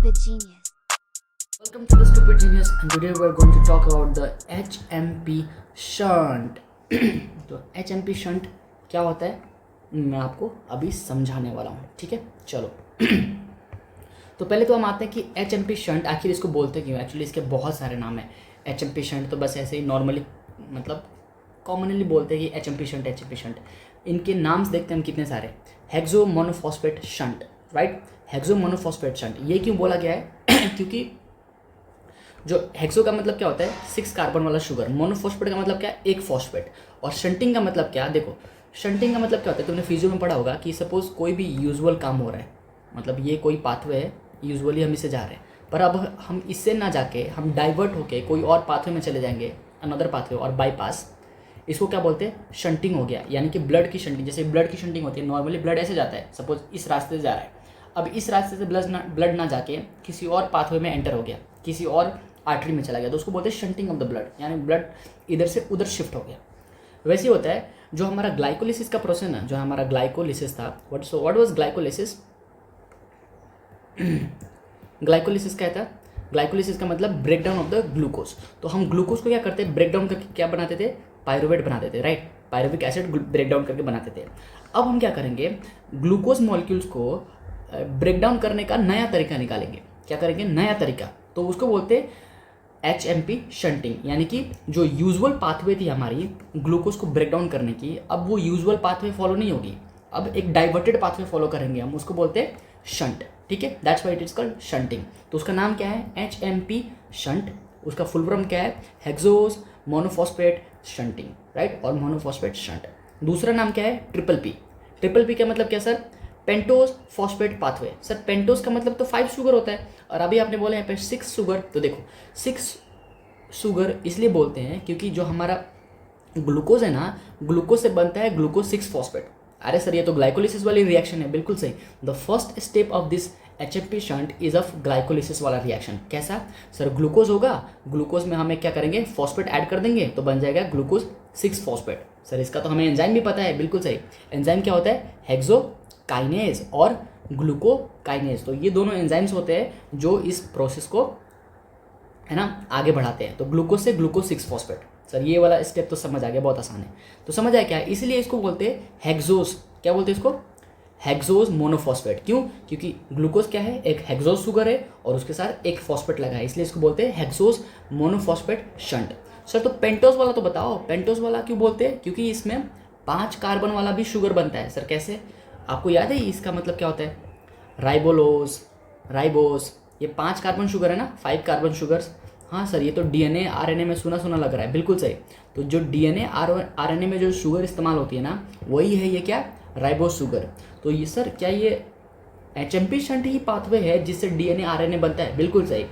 Stupid Genius. Welcome to the Stupid Genius and today we are going to talk about the HMP shunt. तो HMP shunt क्या होता है मैं आपको अभी समझाने वाला हूँ, ठीक है। चलो तो पहले तो हम आते हैं कि HMP shunt आखिर इसको बोलते क्यों। एक्चुअली इसके बहुत सारे नाम हैं। HMP shunt तो बस ऐसे ही नॉर्मली मतलब कॉमनली बोलते हैं कि HMP shunt। इनके नाम्स देखते हैं हम कितने सारे। Hexo monophosphate shunt, right. Hexo monophosphate shunt ये क्यों बोला गया है क्योंकि जो हेक्सो का मतलब क्या होता है 6 कार्बन वाला शुगर, मोनोफॉस्फेट का मतलब क्या है एक फॉस्फेट, और शंटिंग का मतलब क्या, देखो शंटिंग का मतलब क्या होता है तुमने फिजियो में पढ़ा होगा कि सपोज कोई भी यूजुअल काम हो रहा है, मतलब ये कोई पाथवे है, यूजुअली हम इसे जा रहे हैं, पर अब हम इससे ना जाके हम डाइवर्ट होके कोई और पाथवे में चले जाएंगे, अनदर पाथवे और बाईपास, इसको क्या बोलते हैं शंटिंग हो गया। यानी कि ब्लड की शंटिंग, जैसे ब्लड की शंटिंग होती है, नॉर्मली ब्लड ऐसे जाता है, सपोज इस रास्ते से जा रहा है, अब इस रास्ते से ब्लड ना जाके किसी और पाथवे में एंटर हो गया, किसी और आर्टरी में चला गया, तो उसको बोलते हैं शंटिंग ऑफ द ब्लड, यानी ब्लड इधर से उधर शिफ्ट हो गया। वैसे ही होता है जो हमारा ग्लाइकोलिसिस का प्रोसेस ना, जो हमारा ग्लाइकोलिसिस था, व्हाट वाज ग्लाइकोलिसिस। ग्लाइकोलिसिस क्या था, ग्लाइकोलिसिस का मतलब break down of the glucose. तो हम ग्लूकोज को क्या करते हैं, ब्रेक डाउन करके क्या बनाते थे, पायरुवेट बनाते थे, right. Pyruvic acid break down करके बनाते थे। अब हम क्या करेंगे, ग्लूकोज मॉलिक्यूल्स को ब्रेक डाउन करने का नया तरीका निकालेंगे। क्या करेंगे, नया तरीका, तो उसको बोलते हैं HMP शंटिंग। यानी कि जो यूजुअल पाथवे थी हमारी ग्लूकोज को ब्रेक डाउन करने की, अब वो यूजुअल पाथवे फॉलो नहीं होगी, अब एक डाइवर्टेड पाथवे फॉलो करेंगे हम, उसको बोलते हैं शंट, ठीक है। That's why it is called shunting. तो उसका नाम क्या है, HMP शंट। उसका फुल फॉर्म क्या है, हेक्सोज मोनोफॉस्फेट शंटिंग, राइट, और मोनोफॉस्फेट शंट। दूसरा नाम क्या है, ट्रिपल पी। ट्रिपल पी का मतलब क्या sir, pentose phosphate pathway. Sir pentose का मतलब तो 5 शुगर होता है, और अभी आपने बोला यहाँ पे 6 शुगर, तो देखो 6 शुगर इसलिए बोलते हैं क्योंकि जो हमारा ग्लूकोज है ना, ग्लूकोज से बनता है ग्लूकोज 6 फॉस्फेट। अरे सर ये तो ग्लाइकोलिसिस वाली रिएक्शन है, बिल्कुल सही। The first step of this HMP shunt is of glycolysis वाला रिएक्शन। कैसा सर, ग्लूकोज होगा, ग्लूकोज में हमें क्या करेंगे, फॉस्फेट ऐड कर देंगे, तो बन जाएगा ग्लूकोज 6 फॉस्फेट। सर इसका तो हमें एंजाइम भी पता है, बिल्कुल सही। एंजाइम क्या होता है, हेक्सो काइनेज और ग्लूकोकाइनेज। तो ये दोनों एंजाइम्स होते हैं जो इस प्रोसेस को है ना आगे बढ़ाते हैं। तो ग्लूकोज से ग्लूकोज 6 फॉस्फेट। सर ये वाला स्टेप तो समझ आ गया, बहुत आसान है। तो समझ आया क्या है, इसलिए इसको बोलते हैं हेक्सोज। क्या बोलते हैं इसको, हेक्सोज मोनोफॉस्फेट। क्यों, क्योंकि ग्लूकोज क्या है, एक हेक्सोज शुगर है और उसके साथ एक फॉस्फेट लगा है, इसलिए इसको बोलते हैं हेक्सोज मोनोफॉस्फेट शंट। सर तो पेंटोज वाला तो बताओ, पेंटोज वाला क्यों बोलते हैं, क्योंकि इसमें 5 कार्बन वाला भी शुगर बनता है। सर कैसे, आपको याद है इसका मतलब क्या होता है, राइबोलोज, राइबोस, ये 5 कार्बन शुगर है ना, 5 कार्बन शुगर्स। हाँ सर ये तो DNA RNA में सुना सुना लग रहा है, बिल्कुल सही। तो जो DNA RNA में जो शुगर इस्तेमाल होती है ना, वही है ये क्या, राइबोस शुगर। तो ये सर क्या ये HMP शंट ही पाथवे है जिससे DNA RNA बनता है, बिल्कुल सही।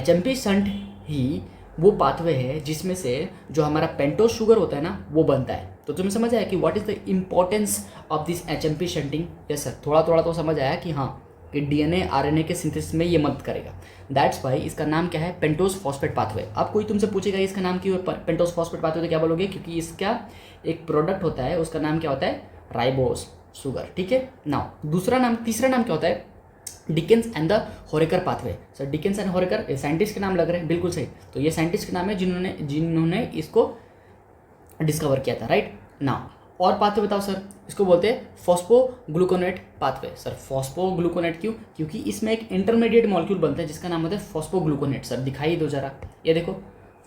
HMP शंट ही वो पाथवे है जिसमें से जो हमारा पेंटोज शुगर होता है ना वो बनता है। तो तुम्हें समझ आया कि what is the importance of this HMP shunting. Yes sir, थोड़ा थोड़ा तो समझ आया कि हाँ कि DNA RNA के सिंथेसिस में ये मदद करेगा। दैट्स वाई इसका नाम क्या है, पेंटोज फॉस्फेट पाथवे। अब कोई तुमसे पूछेगा इसका नाम क्यों है पेंटोज फॉस्फेट पाथवे, तो क्या बोलोगे, क्योंकि इसका एक प्रोडक्ट होता है, उसका नाम क्या होता है, राइबोस शुगर, ठीक है। नाउ दूसरा नाम, तीसरा नाम क्या होता है, Dickens and the Horecker pathway. Sir Dickens and Horecker scientist के नाम लग रहे हैं, बिल्कुल सही। तो ये साइंटिस्ट के नाम है जिन्होंने इसको डिस्कवर किया था, राइट। नाउ और पाथवे बताओ सर, इसको बोलते हैं फॉस्फोग्लूकोनेट पाथवे। सर फॉस्फोग्लूकोनेट क्यों, क्योंकि इसमें एक इंटरमीडिएट मॉलिक्यूल बनता है जिसका नाम होता है फॉस्फोग्लूकोनेट। सर दिखाई दो जरा, ये देखो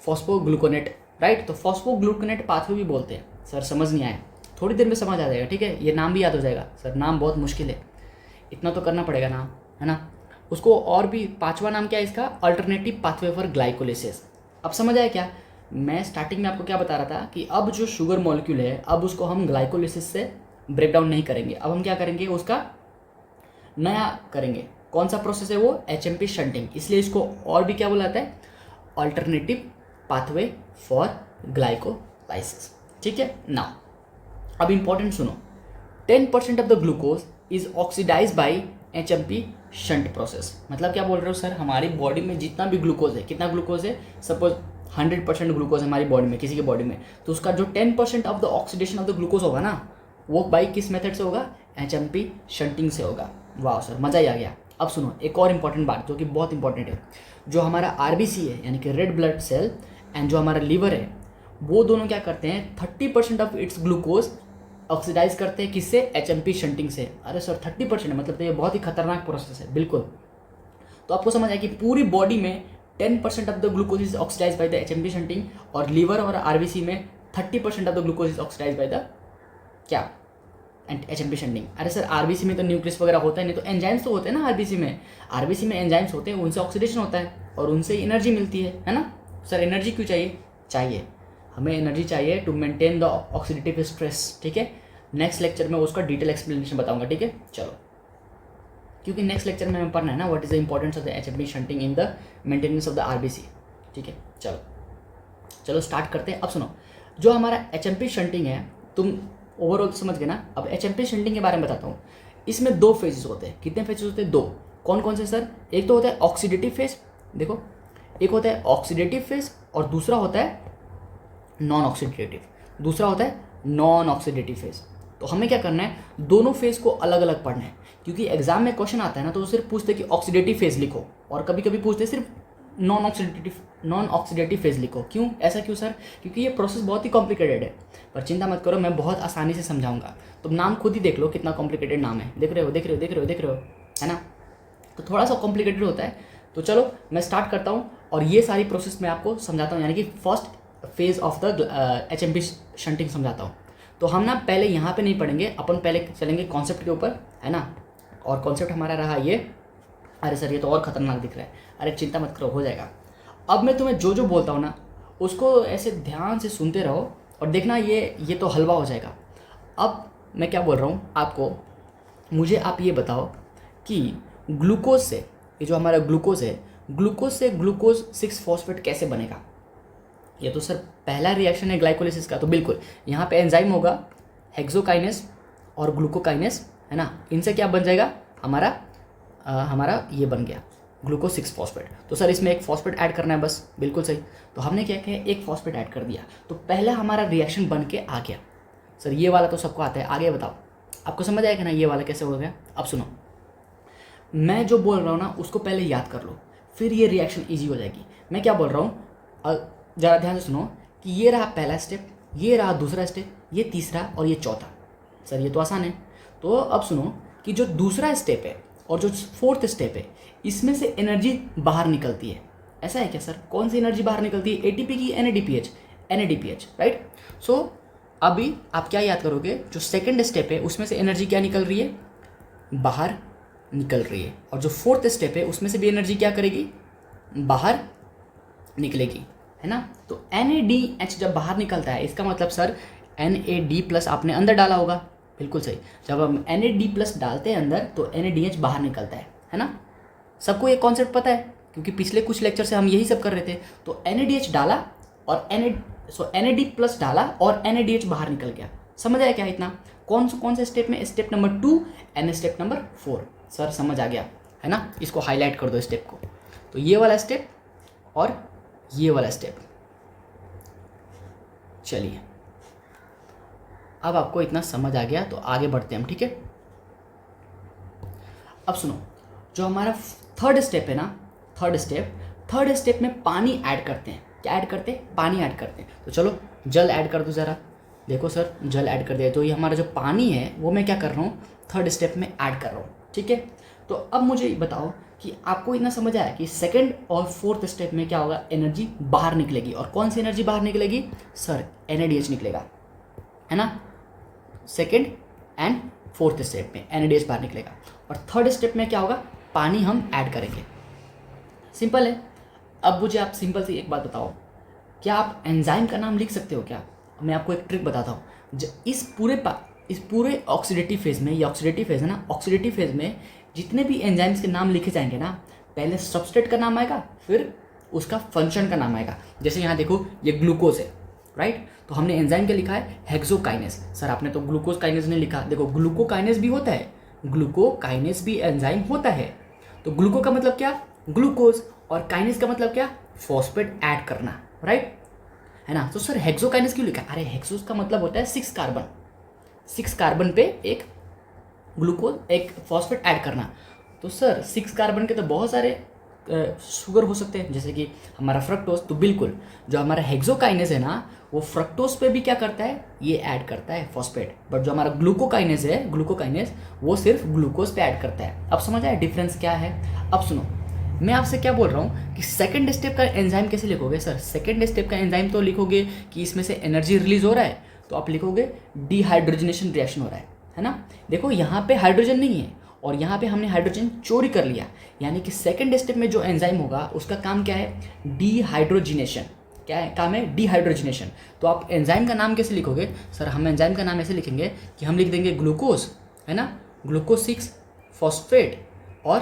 फॉस्फोग्लूकोनेट, राइट। तो फॉस्फोग्लूकोनेट पाथवे भी बोलते हैं। सर समझ नहीं आया, थोड़ी देर में समझ आ जाएगा, ठीक है। ये नाम भी याद हो जाएगा। सर नाम बहुत मुश्किल है, इतना तो करना पड़ेगा नाम, है ना। उसको और भी 5वां नाम क्या है इसका, अल्टरनेटिव पाथवे फॉर ग्लाइकोलिसिस। अब समझ आया क्या, मैं स्टार्टिंग में आपको क्या बता रहा था कि अब जो शुगर मॉलिक्यूल है, अब उसको हम ग्लाइकोलिसिस से ब्रेक डाउन नहीं करेंगे, अब हम क्या करेंगे, उसका नया करेंगे। कौन सा प्रोसेस है वो, HMP शंटिंग। इसलिए इसको और भी क्या बोला जाता है, अल्टरनेटिव पाथवे फॉर ग्लाइकोलाइसिस, ठीक है। नाउ अब इंपॉर्टेंट सुनो, 10% of the glucose is oxidize by HMP shunt process. मतलब क्या बोल रहे हो सर, हमारी बॉडी में जितना भी ग्लूकोज है, कितना ग्लूकोज है, सपोज 100% ग्लूकोज हमारी बॉडी में, किसी की बॉडी में, तो उसका जो 10% of the oxidation of the glucose होगा ना, वो बाई किस मेथड से होगा, HMP शंटिंग से होगा। वाह सर मज़ा ही आ गया। अब सुनो एक और इम्पॉर्टेंट बात जो कि बहुत इंपॉर्टेंट है, जो हमारा आरबीसी है यानी कि रेड ब्लड सेल एंड जो हमारा लीवर है, वो दोनों क्या करते हैं, 30% ऑफ इट्स ग्लूकोज ऑक्सीडाइज करते हैं किससे, एचएमपी शंटिंग से। अरे सर 30% मतलब तो ये बहुत ही खतरनाक प्रोसेस है। बिल्कुल, तो आपको समझ आया कि पूरी बॉडी में 10% of the glucose is oxidize by the HMP shunting, और लीवर और आरबीसी में 30% of the glucose is oxidize by the क्या, एचएमपी शंटिंग। अरे सर आरबीसी में तो न्यूक्लियस वगैरह होता है नहीं, तो एंजाइम्स तो होते हैं ना आरबीसी में, आरबीसी में एंजाइम्स होते हैं, उनसे ऑक्सीडेशन होता है और उनसे एनर्जी मिलती है ना। सर एनर्जी क्यों चाहिए हमें एनर्जी चाहिए to maintain the oxidative stress. ठीक है, नेक्स्ट लेक्चर में उसका डिटेल एक्सप्लेनेशन बताऊंगा। ठीक है, चलो, क्योंकि नेक्स्ट लेक्चर में हमें पढ़ना है ना what is the importance of the HMP shunting in the maintenance of the RBC. ठीक है, चलो स्टार्ट करते हैं। अब सुनो, जो हमारा एचएमपी शंटिंग है, तुम ओवरऑल समझ गए ना। अब एचएमपी शंटिंग के बारे में बताता हूँ। इसमें 2 फेजेस होते हैं। कितने फेजेस होते हैं? 2। कौन कौन से सर? एक तो होता है ऑक्सीडेटिव फेज, देखो एक होता है ऑक्सीडेटिव फेज और दूसरा होता है नॉन ऑक्सीडेटिव फेज। तो हमें क्या करना है, दोनों फेज को अलग अलग पढ़ना है, क्योंकि एग्जाम में क्वेश्चन आता है ना तो वो सिर्फ पूछते हैं कि ऑक्सीडेटिव फेज लिखो, और कभी कभी पूछते हैं सिर्फ नॉन ऑक्सीडेटिव फेज लिखो। क्यों, ऐसा क्यों सर? क्योंकि ये प्रोसेस बहुत ही कॉम्प्लिकेटेड है। पर चिंता मत करो, मैं बहुत आसानी से समझाऊंगा। तुम नाम खुद ही देख लो कितना कॉम्प्लिकेटेड नाम है, देख रहे हो, है ना। तो थोड़ा सा कॉम्प्लिकेटेड होता है। तो चलो मैं स्टार्ट करता हूँ और ये सारी प्रोसेस मैं आपको समझाता हूँ, यानी कि first phase of the HMP shunting समझाता हूँ। तो हम ना पहले यहाँ पे नहीं पढ़ेंगे, अपन पहले चलेंगे कॉन्सेप्ट के ऊपर, है ना। और कॉन्सेप्ट हमारा रहा ये, अरे सर ये तो और ख़तरनाक दिख रहा है, अरे चिंता मत करो, हो जाएगा। अब मैं तुम्हें जो जो बोलता हूँ ना उसको ऐसे ध्यान से सुनते रहो और देखना ये तो हलवा हो जाएगा। अब मैं क्या बोल रहा हूँ आपको, मुझे आप ये बताओ कि ग्लूकोज से, ये जो हमारा ग्लूकोज है, ग्लूकोज से ग्लूकोज 6 फॉस्फेट कैसे बनेगा। ये तो सर पहला रिएक्शन है ग्लाइकोलिसिस का। तो बिल्कुल यहाँ पे एंजाइम होगा हेक्सोकाइनेस और ग्लूकोकाइनेस, है ना। इनसे क्या बन जाएगा, हमारा ये बन गया ग्लूकोज 6 फॉस्फेट। तो सर इसमें एक फॉस्फेट ऐड करना है बस, बिल्कुल सही। तो हमने क्या किया, एक फॉस्फेट ऐड कर दिया, तो पहला हमारा रिएक्शन बन के आ गया। सर ये वाला तो सबको आता है, आगे बताओ आपको समझ आएगा ना ये वाला कैसे हो गया। अब सुनो, मैं जो बोल रहा हूँ ना उसको पहले याद कर लो, फिर ये रिएक्शन ईजी हो जाएगी। मैं क्या बोल रहा हूँ ज़रा ध्यान से सुनो कि ये रहा पहला स्टेप, ये रहा दूसरा स्टेप, ये तीसरा और ये चौथा। सर ये तो आसान है। तो अब सुनो कि जो दूसरा स्टेप है और जो 4th स्टेप है, इसमें से एनर्जी बाहर निकलती है। ऐसा है क्या सर? कौन सी एनर्जी बाहर निकलती है, एटीपी की एनएडीपीएच, राइट। सो अभी आप क्या याद करोगे, जो सेकंड स्टेप है उसमें से एनर्जी क्या निकल रही है, बाहर निकल रही है। और जो 4th स्टेप है उसमें से भी एनर्जी क्या करेगी, बाहर निकलेगी, है ना। तो NADH जब बाहर निकलता है, इसका मतलब सर NAD+ आपने अंदर डाला होगा, बिल्कुल सही। जब हम NAD+ डालते हैं अंदर तो NADH बाहर निकलता है ना। सबको ये कॉन्सेप्ट पता है, क्योंकि पिछले कुछ लेक्चर से हम यही सब कर रहे थे। तो NADH डाला और NAD+ डाला और NADH बाहर निकल गया। समझ आया क्या इतना? कौन से स्टेप में, step number 2 and step number 4। Sir समझ आ गया, है ना। इसको हाईलाइट कर दो स्टेप को। तो ये वाला स्टेप और ये वाला स्टेप। चलिए अब आपको इतना समझ आ गया तो आगे बढ़ते हैं हम, ठीक है। अब सुनो, जो हमारा 3rd स्टेप है ना, थर्ड स्टेप में पानी ऐड करते हैं। क्या ऐड करते हैं? पानी ऐड करते हैं। तो चलो जल ऐड कर दो ज़रा, देखो सर जल ऐड कर दिया। तो ये हमारा जो पानी है वो मैं क्या कर रहा हूँ, 3rd स्टेप में ऐड कर रहा हूँ, ठीक है। तो अब मुझे बताओ कि आपको इतना समझ आया कि 2nd और 4th स्टेप में क्या होगा, एनर्जी बाहर निकलेगी। और कौन सी एनर्जी बाहर निकलेगी सर? NADH निकलेगा, है ना। 2nd एंड 4th स्टेप में NADH बाहर निकलेगा। और 3rd स्टेप में क्या होगा, पानी हम ऐड करेंगे। सिंपल है। अब मुझे आप सिंपल सी एक बात बताओ, क्या आप एंजाइम का नाम लिख सकते हो क्या? मैं आपको एक ट्रिक बताता हूँ। इस पूरे ऑक्सीडेटिव फेज में, ये ऑक्सीडेटिव फेज है ना, ऑक्सीडेटिव फेज में जितने भी एंजाइम्स के नाम लिखे जाएंगे ना, पहले सबस्ट्रेट का नाम आएगा, फिर उसका फंक्शन का नाम आएगा। जैसे यहाँ देखो ये ग्लूकोज है, राइट। तो हमने एंजाइम क्या लिखा है, हेक्सोकाइनेस। सर आपने तो ग्लूकोज काइनेस नहीं लिखा, देखो ग्लूकोकाइनेस भी होता है, ग्लूकोकाइनेस भी एंजाइम होता है। तो ग्लूको का मतलब क्या, ग्लूकोज, और काइनेस का मतलब क्या, फॉस्फेट ऐड करना, राइट, है ना। तो सर हेक्सोकाइनेस क्यों लिखा? अरे हेक्सोस का मतलब होता है 6 कार्बन, 6 कार्बन पे एक ग्लूकोज, एक फॉस्फेट ऐड करना। तो सर 6 कार्बन के तो बहुत सारे शुगर हो सकते हैं, जैसे कि हमारा फ्रक्टोज। तो बिल्कुल जो हमारा हेक्सोकाइनेज है ना, वो फ्रक्टोज पे भी क्या करता है, ये ऐड करता है फॉस्फेट। बट जो हमारा ग्लूकोकाइनेज है, ग्लूकोकाइनेज वो सिर्फ ग्लूकोज पे ऐड करता है। अब समझ आया डिफरेंस क्या है। अब सुनो, मैं आपसे क्या बोल रहा हूँ कि सेकंड स्टेप का एंजाइम कैसे लिखोगे। सर सेकंड स्टेप का एंजाइम तो लिखोगे कि इसमें से एनर्जी रिलीज हो रहा है, तो आप लिखोगे डिहाइड्रोजनेशन रिएक्शन हो रहा है ना। देखो यहाँ पे हाइड्रोजन नहीं है और यहाँ पे हमने हाइड्रोजन चोरी कर लिया, यानी कि सेकंड स्टेप में जो एंजाइम होगा उसका काम क्या है, डिहाइड्रोजिनेशन। क्या है काम है, डिहाइड्रोजिनेशन। तो आप एंजाइम का नाम कैसे लिखोगे। सर हम एंजाइम का नाम ऐसे लिखेंगे कि हम लिख देंगे ग्लूकोज, है ना, ग्लूकोज 6 फॉस्फेट और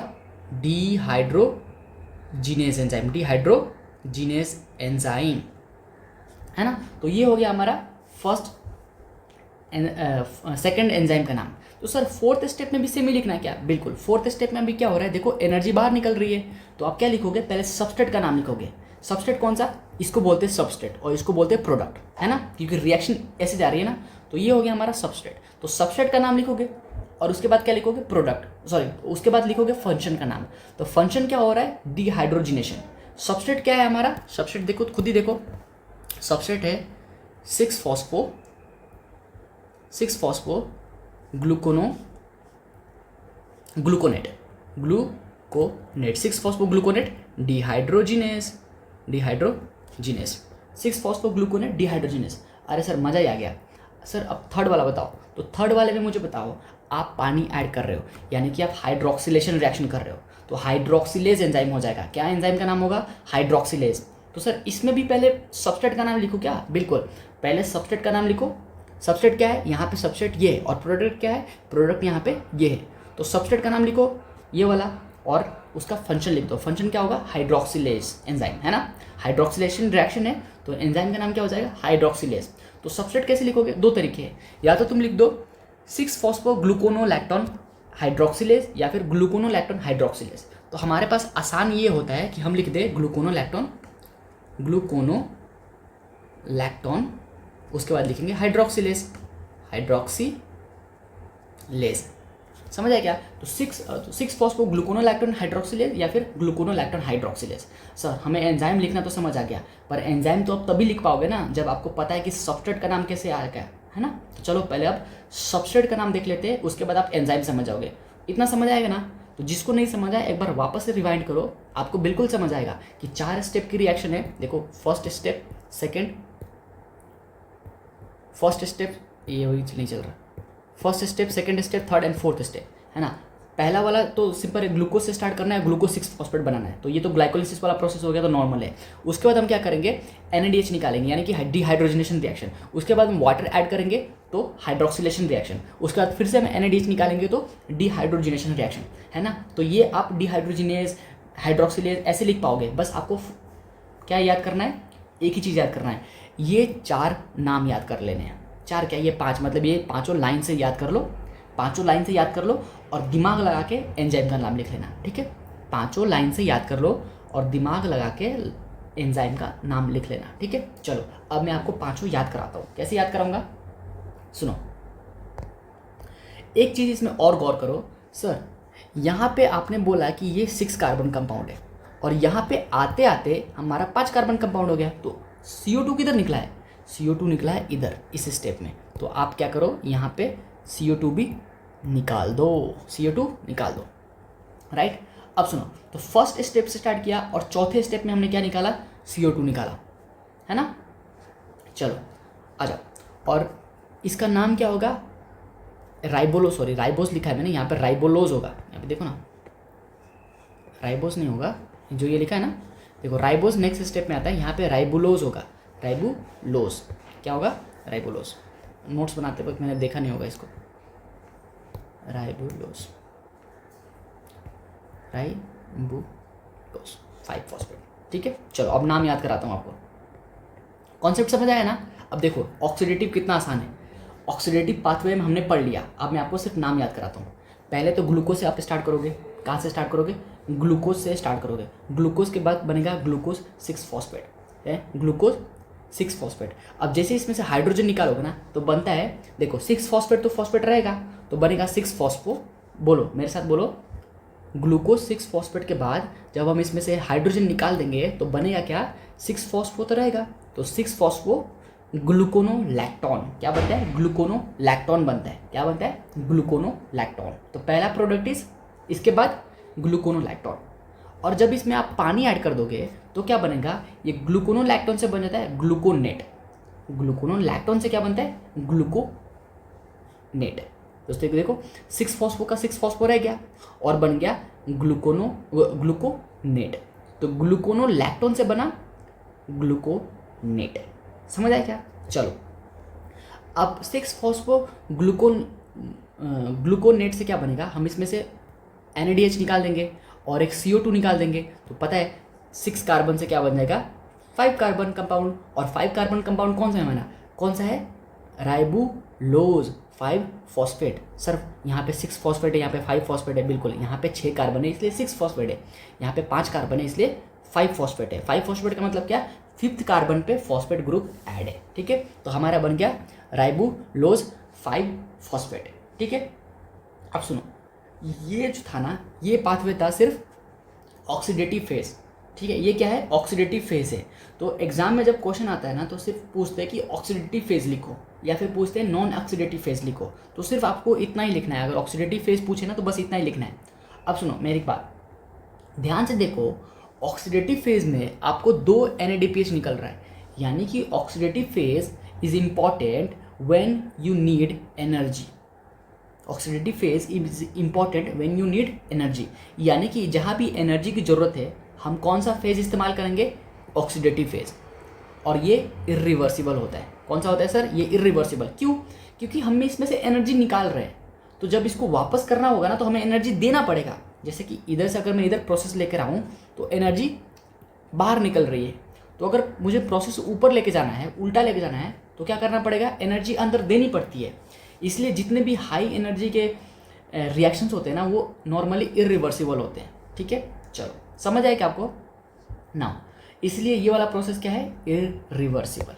डिहाइड्रोजिनेज एंजाइम, डिहाइड्रोजिनेज एंजाइम, है ना। तो ये हो गया हमारा फर्स्ट सेकंड एंजाइम का नाम। तो सर फोर्थ स्टेप में भी सेम ही लिखना है क्या, बिल्कुल। फोर्थ स्टेप में अभी क्या हो रहा है, देखो एनर्जी बाहर निकल रही है, तो आप क्या लिखोगे, पहले सबस्ट्रेट का नाम लिखोगे। सबस्ट्रेट कौन सा, इसको बोलते हैं सबस्ट्रेट और इसको बोलते हैं प्रोडक्ट, है ना, क्योंकि रिएक्शन ऐसे जा रही है ना। तो ये हो गया हमारा सबस्ट्रेट। तो सबस्ट्रेट का नाम लिखोगे और उसके बाद क्या लिखोगे, प्रोडक्ट, सॉरी उसके बाद लिखोगे फंक्शन का नाम। तो फंक्शन क्या हो रहा है, डिहाइड्रोजिनेशन। सबस्ट्रेट क्या है हमारा, सबस्ट्रेट देखो खुद ही देखो, सबस्ट्रेट है 6 phospho gluconate 6 phospho gluconate dehydrogenase 6 phospho gluconate dehydrogenase. अरे सर मज़ा ही आ गया। सर अब थर्ड वाला बताओ। तो थर्ड वाले में मुझे बताओ, आप पानी ऐड कर रहे हो, यानी कि आप हाइड्रोक्सिलेशन रिएक्शन कर रहे हो, तो हाइड्रोक्सिलेज एंजाइम हो जाएगा। क्या एंजाइम का नाम होगा, हाइड्रोक्सिलेज। तो सर इसमें भी पहले सबस्ट्रेट का नाम लिखो क्या, बिल्कुल पहले सबस्ट्रेट का नाम लिखो। सबस्ट्रेट क्या है, यहाँ पे सबस्ट्रेट ये है, और प्रोडक्ट क्या है, प्रोडक्ट यहाँ पे ये है। तो सबस्ट्रेट का नाम लिखो ये वाला और उसका फंक्शन लिख दो। फंक्शन क्या होगा, हाइड्रोक्सिलेज एंजाइम, है ना। हाइड्रोक्सिलेशन रिएक्शन है तो एंजाइम का नाम क्या हो जाएगा, हाइड्रोक्सिलेज। तो सबस्ट्रेट कैसे लिखोगे, दो तरीके हैं, या तो तुम लिख दो 6 फॉस्फोग्लूकोनोलैक्टोन हाइड्रोक्सिलेज या फिर ग्लूकोनोलैक्टोन हाइड्रोक्सिलेज। तो हमारे पास आसान ये होता है कि हम लिख दें ग्लूकोनोलैक्टोन, उसके बाद लिखेंगे हाइड्रोक्सिलेज। समझ आया क्या। तो 6 फॉस्फोग्लूकोनोलैक्टोन हाइड्रोक्सिलेज या फिर ग्लूकोनोलैक्टोन हाइड्रोक्सिलेज। सर हमें एंजाइम लिखना तो समझ आ गया, पर एंजाइम तो अब तभी लिख पाओगे ना जब आपको पता है कि सबस्ट्रेट का नाम कैसे आ गया, है ना। तो चलो पहले अब सबस्ट्रेट का नाम देख लेते हैं, उसके बाद आप एंजाइम समझ जाओगे। इतना समझ आएगा ना। तो जिसको नहीं समझ आया एक बार वापस से रिवाइंड करो, आपको बिल्कुल समझ आएगा कि 4 स्टेप की रिएक्शन है। देखो फर्स्ट स्टेप, ये वही नहीं चल रहा, first step, second step, third and fourth step, है ना। पहला वाला तो सिंपल है, ग्लूकोज से स्टार्ट करना है, ग्लूकोज 6 फॉस्फेट बनाना है, तो ये तो ग्लाइकोलिसिस वाला प्रोसेस हो गया, तो नॉर्मल है। उसके बाद हम क्या करेंगे, NADH निकालेंगे, यानी कि डिहाइड्रोजनेशन रिएक्शन। उसके बाद हम वाटर ऐड करेंगे तो हाइड्रोक्सिलेशन रिएक्शन। उसके बाद फिर से हम NADH निकालेंगे तो डिहाइड्रोजनेशन रिएक्शन, है ना। तो ये आप डिहाइड्रोजिनेज, हाइड्रोक्सिलेज ऐसे लिख पाओगे। बस आपको क्या याद करना है, एक ही चीज़ याद करना है, ये 4 नाम याद कर लेने हैं। 4 क्या, ये 5, मतलब ये पाँचों लाइन से याद कर लो, पाँचों लाइन से याद कर लो और दिमाग लगा के एंजाइम का नाम लिख लेना, ठीक है। पाँचों लाइन से याद कर लो और दिमाग लगा के एंजाइम का नाम लिख लेना, ठीक है। चलो अब मैं आपको पाँचों याद कराता हूँ। कैसे याद कराऊंगा, सुनो। एक चीज़ इसमें और गौर करो। सर यहाँ पे आपने बोला कि ये 6 कार्बन कंपाउंड है और यहाँ पे आते आते हमारा 5 कार्बन कंपाउंड हो गया, तो CO2 किधर निकला है, CO2 निकला है इधर इस स्टेप में। तो आप क्या करो, यहाँ पे CO2 भी निकाल दो, CO2 निकाल दो, राइट। अब सुनो, तो फर्स्ट स्टेप से स्टार्ट किया और चौथे स्टेप में हमने क्या निकाला, CO2 निकाला, है ना। चलो आ जाओ, और इसका नाम क्या होगा, राइबोस लिखा है मैंने, यहाँ पर राइबोलोज होगा। यहाँ पे देखो ना, राइबोस नहीं होगा, जो ये लिखा है ना, देखो राइबोस नेक्स्ट स्टेप में आता है, यहाँ पे राइबोलोज होगा, राइबोलोज क्या होगा, राइबोलोज। नोट्स बनाते वक्त मैंने देखा नहीं होगा इसको, राइबोलोज 5 फॉस्फेट, ठीक है। चलो अब नाम याद कराता हूँ आपको, कॉन्सेप्ट समझ आया ना। अब देखो ऑक्सीडेटिव कितना आसान है, ऑक्सीडेटिव पाथवे में हमने पढ़ लिया, अब मैं आपको सिर्फ नाम याद कराता हूँ। पहले तो ग्लूकोज से आप स्टार्ट करोगे, कहाँ से स्टार्ट करोगे, ग्लूकोज से स्टार्ट करोगे। ग्लूकोज के बाद बनेगा ग्लूकोज 6 फॉस्फेट, है ग्लूकोज 6 फॉस्फेट। अब जैसे इसमें से हाइड्रोजन निकालोगे ना तो बनता है, देखो 6 फॉस्फेट तो फॉस्फेट रहेगा, तो बनेगा 6 फॉस्फो, बोलो मेरे साथ बोलो, ग्लूकोज 6 फॉस्फेट के बाद जब हम इसमें से हाइड्रोजन निकाल देंगे तो बनेगा क्या, 6 फॉस्फो तो रहेगा, तो 6 फॉस्फो ग्लूकोनोलैक्टोन क्या बनता है, ग्लूकोनोलैक्टोन बनता है। क्या बनता है, ग्लूकोनोलैक्टोन। तो पहला प्रोडक्ट इज, इसके बाद ग्लूकोनोलैक्टोन। और जब इसमें आप पानी ऐड कर दोगे तो क्या बनेगा, ये ग्लूकोनोलैक्टोन से बन जाता है ग्लूकोनेट। ग्लूकोनोलैक्टोन से क्या बनता है, ग्लूकोनेट। दोस्तों देखो 6 फॉस्फो का 6 फॉस्फो रह गया और बन गया ग्लूकोनेट। तो ग्लूकोनोलैक्टोन से बना ग्लूकोनेट। समझ आया क्या? चलो अब 6 फॉस्फो ग्लूकोनेट से क्या बनेगा, हम इसमें से NADH निकाल देंगे और एक CO2 निकाल देंगे। तो पता है 6 कार्बन से क्या बन जाएगा, 5 कार्बन कंपाउंड। और 5 कार्बन कंपाउंड कौन सा है हमारा, कौन सा है, राइबोलोज 5 फॉस्फेट। सर यहाँ पे 6 फॉस्फेट है, यहाँ पे 5 फॉस्फेट है, बिल्कुल। यहाँ पे 6 कार्बन है इसलिए 6 फॉस्फेट है, यहाँ पे 5 कार्बन है इसलिए 5 फॉस्फेट है। 5 फॉस्फेट का मतलब क्या, 5th कार्बन पे फॉस्फेट ग्रुप ऐड है। ठीक है, तो हमारा बन गया राइबोलोज 5 फॉस्फेट। ठीक है, अब सुनो, ये जो था ना, ये पाथवे था सिर्फ ऑक्सीडेटिव फेज। ठीक है, ये क्या है, ऑक्सीडेटिव फेज है। तो एग्जाम में जब क्वेश्चन आता है ना तो सिर्फ पूछते हैं कि ऑक्सीडेटिव फेज लिखो या फिर पूछते हैं नॉन ऑक्सीडेटिव फेज लिखो। तो सिर्फ आपको इतना ही लिखना है, अगर ऑक्सीडेटिव फेज पूछे ना तो बस इतना ही लिखना है। अब सुनो मेरी बात ध्यान से देखो, ऑक्सीडेटिव फेज में आपको 2 NADPH निकल रहा है, यानी कि oxidative phase is important when you need energy. Oxidative phase is important when you need energy, यानी कि जहाँ भी एनर्जी की ज़रूरत है हम कौन सा फेज इस्तेमाल करेंगे, ऑक्सीडेटिव फेज। और ये इरिवर्सिबल होता है। कौन सा होता है सर, ये इरिवर्सिबल। क्यों, क्योंकि हम इसमें से एनर्जी निकाल रहे हैं, तो जब इसको वापस करना होगा ना तो हमें एनर्जी देना पड़ेगा। जैसे कि इधर से अगर मैं इधर प्रोसेस लेकर आऊँ तो एनर्जी बाहर निकल रही है, तो अगर मुझे प्रोसेस ऊपर लेके जाना है, उल्टा लेके जाना है, तो क्या करना पड़ेगा, एनर्जी अंदर देनी पड़ती है। इसलिए जितने भी हाई एनर्जी के रिएक्शंस होते हैं ना वो नॉर्मली इरिवर्सिबल होते हैं। ठीक है, चलो समझ आए क्या आपको ना, इसलिए ये वाला प्रोसेस क्या है, इरिवर्सिबल।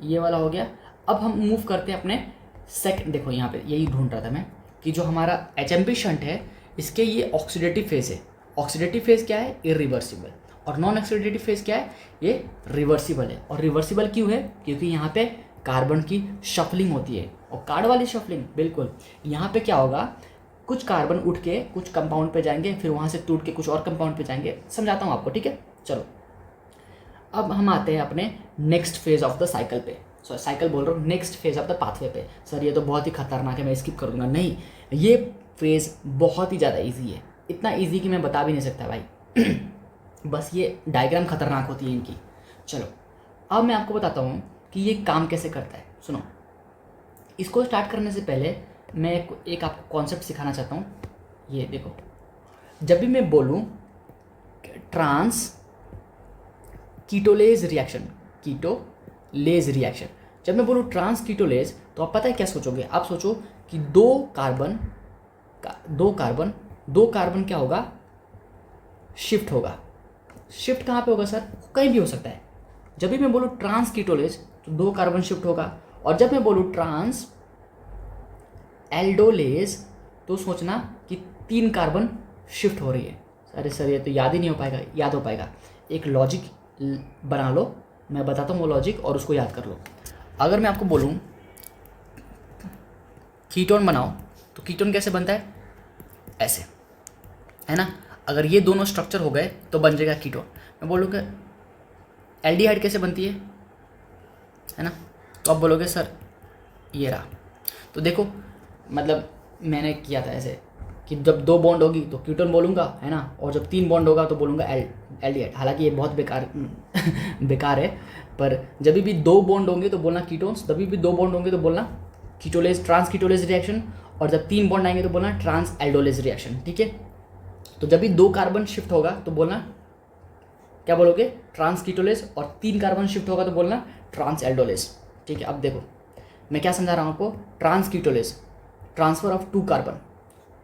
ये वाला हो गया। अब हम मूव करते हैं अपने सेकंड। देखो यहाँ पे यही ढूंढ रहा था मैं कि जो हमारा HMP शंट है इसके ये ऑक्सीडेटिव फेज है। ऑक्सीडेटिव फेज क्या है, इरिवर्सिबल। और नॉन ऑक्सीडेटिव फेज क्या है, ये रिवर्सिबल है। और रिवर्सिबल क्यों है, क्योंकि यहाँ पे कार्बन की शफलिंग होती है, और कार्ड वाली शफलिंग, बिल्कुल। यहाँ पे क्या होगा, कुछ कार्बन उठ के कुछ कंपाउंड पे जाएंगे, फिर वहाँ से टूट के कुछ और कंपाउंड पे जाएंगे। समझाता हूँ आपको, ठीक है। चलो अब हम आते हैं अपने next phase of the cycle पे। साइकिल बोल रहा हूँ, next phase of the pathway पे। सर ये तो बहुत ही खतरनाक है, मैं स्किप कर दूंगा। नहीं, ये फेज बहुत ही ज़्यादा ईजी है, इतना ईजी कि मैं बता भी नहीं सकता भाई बस ये डायग्राम खतरनाक होती है इनकी। चलो अब मैं आपको बताता हूँ कि ये काम कैसे करता है। सुनो, इसको स्टार्ट करने से पहले मैं एक आपको कॉन्सेप्ट सिखाना चाहता हूँ। ये देखो, जब भी मैं बोलूँ ट्रांस कीटोलेज रिएक्शन, कीटोलेज रिएक्शन, जब मैं बोलूँ ट्रांस कीटोलेज तो आप पता है क्या सोचोगे, आप सोचो कि दो कार्बन क्या होगा, शिफ्ट होगा। शिफ्ट कहाँ पे होगा सर, कहीं भी हो सकता है। जब भी मैं बोलूँ ट्रांस कीटोलेज तो 2 कार्बन शिफ्ट होगा, और जब मैं बोलूँ ट्रांस एल्डोलेज तो सोचना कि 3 कार्बन शिफ्ट हो रही है। अरे सर ये तो याद ही नहीं हो पाएगा, याद हो पाएगा। एक लॉजिक बना लो, मैं बताता हूँ वो लॉजिक और उसको याद कर लो। अगर मैं आपको बोलूँ कीटोन बनाओ तो कीटोन कैसे बनता है, ऐसे, है ना। अगर ये दोनों स्ट्रक्चर हो गए तो बन जाएगा कीटोन। मैं बोलूँगा एल्डिहाइड कैसे बनती है ना, तो आप बोलोगे सर ये रहा। तो देखो मतलब मैंने किया था ऐसे कि जब 2 बॉन्ड होगी तो कीटोन बोलूँगा, है ना, और जब 3 बॉन्ड होगा तो बोलूँगा एल्डिहाइड। हालांकि ये बहुत बेकार है, पर जब भी 2 बॉन्ड होंगे तो बोलना कीटोन्स, जब भी 2 बॉन्ड होंगे तो बोलना कीटोलेज, ट्रांस कीटोलेज रिएक्शन, और जब 3 बॉन्ड आएंगे तो बोलना ट्रांस एल्डोलेज रिएक्शन। ठीक है, तो जब भी 2 कार्बन शिफ्ट होगा तो बोलना क्या बोलोगे, ट्रांस कीटोलेज, और 3 कार्बन शिफ्ट होगा तो बोलना ट्रांस एल्डोलेज। ठीक है, अब देखो मैं क्या समझा रहा हूँ आपको। Transketolase, transfer of 2 carbon,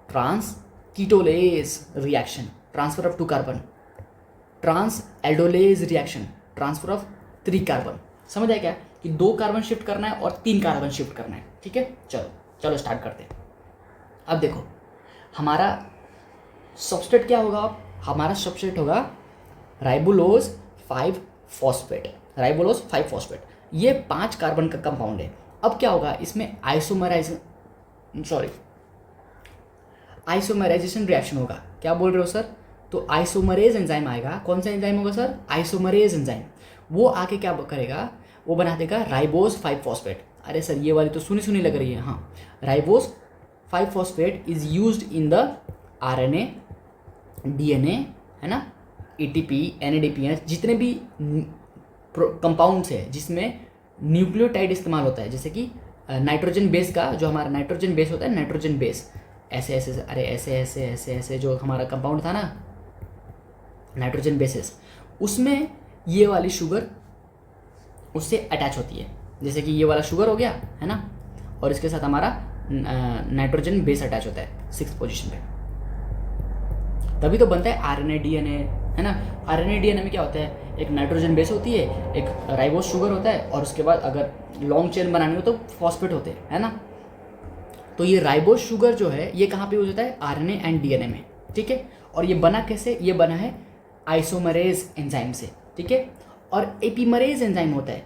transketolase reaction, transfer of 2 carbon, transaldolase reaction, transfer of 3 carbon. समझ आया क्या, कि 2 कार्बन शिफ्ट करना है और 3 कार्बन शिफ्ट करना है। ठीक है, चलो चलो स्टार्ट करते हैं। अब देखो हमारा सबस्ट्रेट क्या होगा, हमारा सबस्ट्रेट होगा राइबोलोज 5 फॉस्फेट। राइबोलोज 5 फॉस्फेट ये 5 कार्बन का कंपाउंड है। अब क्या होगा, इसमें आइसोमराइजेशन रिएक्शन होगा। क्या बोल रहे हो सर? तो आइसोमरेज एंजाइम आएगा। कौन सा एंजाइम होगा सर? Isomerase enzyme. वो आके क्या करेगा, वो बना देगा राइबोज 5 फॉस्फेट। अरे सर ये वाली तो सुनी सुनी लग रही है। हाँ, ribose 5 phosphate is used in the RNA, DNA, है ना, एटीपी, एनएडीपीएस, जितने भी कंपाउंड्स है जिसमें न्यूक्लियोटाइड इस्तेमाल होता है, जैसे कि नाइट्रोजन बेस का, जो हमारा नाइट्रोजन बेस होता है, नाइट्रोजन बेस ऐसे ऐसे, अरे ऐसे ऐसे ऐसे ऐसे जो हमारा कंपाउंड था ना नाइट्रोजन बेसिस, उसमें ये वाली शुगर उससे अटैच होती है। जैसे कि ये वाला शुगर हो गया, है ना, और इसके साथ हमारा नाइट्रोजन बेस अटैच होता है 6th पोजीशन पे, तभी तो बनता है आरएनए डीएनए, है ना। आरएनए डीएनए में क्या होता है, एक नाइट्रोजन बेस होती है, एक राइबोज शुगर होता है, और उसके बाद अगर लॉन्ग चेन बनानी हो तो फॉस्फेट होते हैं, है ना। तो ये राइबोज शुगर जो है ये कहाँ पे यूज होता है, आरएनए एंड डीएनए में। ठीक है, और ये बना कैसे, ये बना है आइसोमरेज एंजाइम से। ठीक है, और एपीमरेज एंजाइम होता है,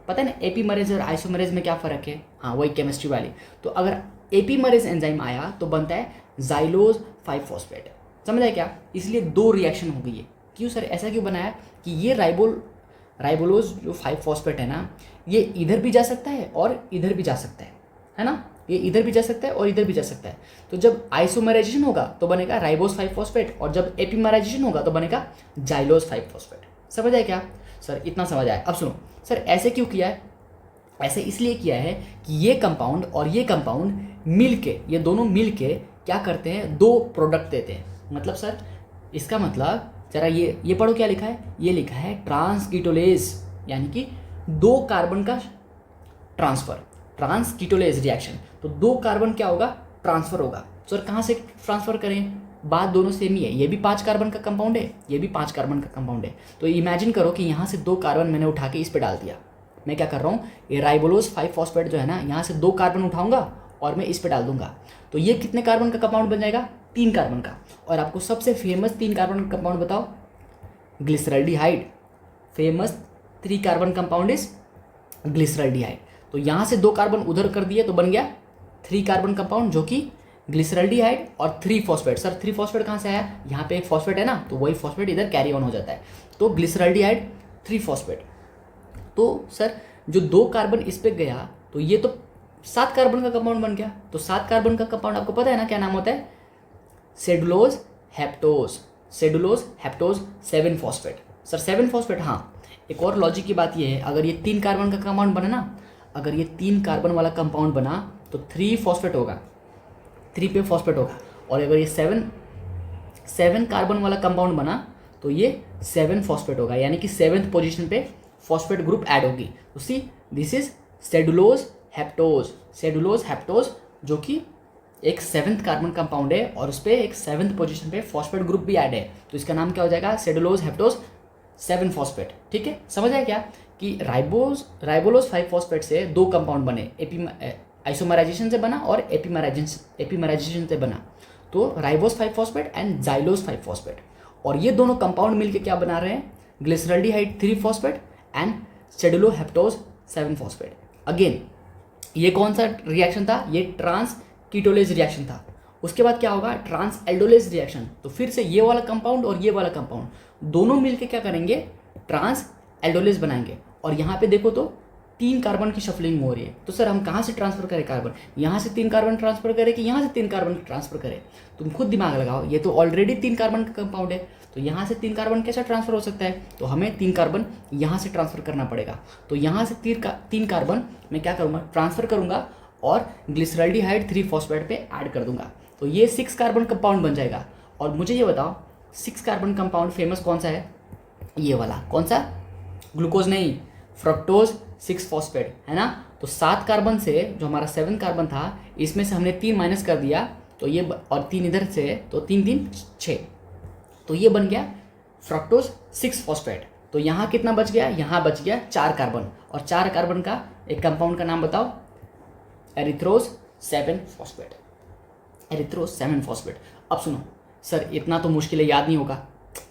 पता है ना एपीमरेज और आइसोमरेज में क्या फ़र्क है। हाँ, वही केमिस्ट्री वाली। तो अगर एपीमरेज एंजाइम आया तो बनता है जाइलोज 5 फॉस्फेट। समझ आया क्या? इसलिए 2 रिएक्शन हो गई है। क्यों सर, ऐसा क्यों बनाया कि ये राइबोलोज जो 5 फॉस्फेट है ना, ये इधर भी जा सकता है और इधर भी जा सकता है ना, ये इधर भी जा सकता है और इधर भी जा सकता है। तो जब आइसोमराइजेशन होगा तो बनेगा राइबोज 5 फॉस्फेट, और जब एपीमराइजेशन होगा तो बनेगा जाइलोज 5 फॉस्फेट। समझ आया क्या सर? इतना समझ आया। अब सुनो सर, ऐसे क्यों किया है? ऐसे इसलिए किया है कि ये कंपाउंड और ये कंपाउंड मिल के, ये दोनों मिल के क्या करते हैं, 2 प्रोडक्ट देते हैं। मतलब सर इसका मतलब जरा ये पढ़ो, क्या लिखा है, ये लिखा है ट्रांसकीटोलेज, यानी कि 2 कार्बन का ट्रांसफर, ट्रांसकीटोलेज रिएक्शन। तो 2 कार्बन क्या होगा, ट्रांसफर होगा। सर कहाँ से ट्रांसफर करें, बात दोनों सेम ही है। ये भी 5 कार्बन का कंपाउंड है, ये भी 5 कार्बन का कंपाउंड है। तो इमेजिन करो कि यहाँ से 2 कार्बन मैंने उठा के इस पे डाल दिया। मैं क्या कर रहा हूँ, ये राइबोलोज 5 फॉस्फेट जो है ना, यहाँ से 2 कार्बन उठाऊंगा और मैं इस पे डाल दूंगा। तो ये कितने कार्बन का कंपाउंड बन जाएगा, 3 कार्बन का। और आपको सबसे फेमस 3 कार्बन का कंपाउंड बताओ, glyceraldehyde. Famous 3 carbon compound is glyceraldehyde. तो यहाँ से 2 कार्बन उधर कर दिए तो बन गया 3 कार्बन कंपाउंड, जो कि ग्लिसरल्डिहाइड और 3 फॉस्फेट। सर 3 फॉस्फेट कहाँ से आया, यहाँ पे एक फॉस्फेट है ना, तो वही फॉस्फेट इधर कैरी ऑन हो जाता है। तो ग्लिसरल्डिहाइड 3 फॉस्फेट। तो सर जो 2 कार्बन इस पे गया तो ये तो 7 कार्बन का कंपाउंड बन गया। तो 7 कार्बन का कंपाउंड आपको पता है ना क्या नाम होता है, sedulose heptose. Sedulose heptose 7 phosphate. Sir 7 phosphate. हाँ, एक और लॉजिक की बात ये है, अगर ये 3 कार्बन का कंपाउंड बना ना, अगर ये 3 कार्बन वाला कंपाउंड बना तो 3 फॉस्फेट होगा, 3 पे फॉस्फेट होगा। और अगर ये 7 कार्बन वाला कंपाउंड बना तो ये 7 फॉस्फेट होगा, यानी कि 7th पोजीशन पे फॉस्फेट ग्रुप ऐड होगी। तो see this is सेडुलोज heptose. Sedulose heptose जो कि एक 7th कार्बन कंपाउंड है और उस पर एक 7th पोजीशन पे फॉस्फेट ग्रुप भी ऐड है। तो इसका नाम क्या हो जाएगा, सेडुलोज हेप्टोज 7 फॉस्फेट। ठीक है, समझ आया क्या कि राइबोलोज 5 फॉस्फेट से 2 कंपाउंड बने, आइसोमराइजेशन से बना और एपीमराइजेशन से बना। तो ribose 5 phosphate and xylose 5 phosphate, और ये दोनों कंपाउंड मिलके क्या बना रहे हैं, glyceraldehyde 3 phosphate and sedoheptulose 7 phosphate. Again ये कौन सा रिएक्शन था, ये ट्रांसकीटोलेज रिएक्शन था। उसके बाद क्या होगा, ट्रांस एल्डोलेज रिएक्शन। तो फिर से ये वाला कंपाउंड और ये वाला कंपाउंड दोनों मिलके क्या करेंगे, ट्रांस एल्डोलेज बनाएंगे। और यहाँ पे देखो तो 3 कार्बन की शफलिंग हो रही है। तो सर हम कहाँ से ट्रांसफर करें कार्बन, यहाँ से 3 कार्बन ट्रांसफर करें कि यहाँ से 3 कार्बन ट्रांसफर करें? तुम खुद दिमाग लगाओ, ये तो ऑलरेडी 3 कार्बन का कंपाउंड है, तो यहाँ से 3 कार्बन कैसे ट्रांसफर हो सकता है? तो हमें 3 कार्बन यहाँ से ट्रांसफर करना पड़ेगा। तो यहाँ से 3 कार्बन मैं क्या करूँगा, ट्रांसफर करूँगा और ग्लिसरल्डिहाइड 3 फॉस्फेट पे ऐड कर दूंगा। तो ये 6 कार्बन कंपाउंड बन जाएगा। और मुझे ये बताओ 6 कार्बन कंपाउंड फेमस कौन सा है, ये वाला। कौन सा, ग्लूकोज नहीं, फ्रक्टोज 6 फॉस्फेट, है ना। तो 7 कार्बन से जो हमारा 7 कार्बन था, इसमें से हमने 3 माइनस कर दिया, तो ये और 3 इधर से, तो 3 3 6, तो ये बन गया फ्रक्टोज 6 फॉस्फेट। तो यहाँ कितना बच गया, यहाँ बच गया 4 कार्बन, और 4 कार्बन का एक कंपाउंड का नाम बताओ, एरिथ्रोज 7 फॉस्फेट, एरिथ्रोज 7 फॉस्फेट। अब सुनो सर इतना तो मुश्किल है, याद नहीं होगा,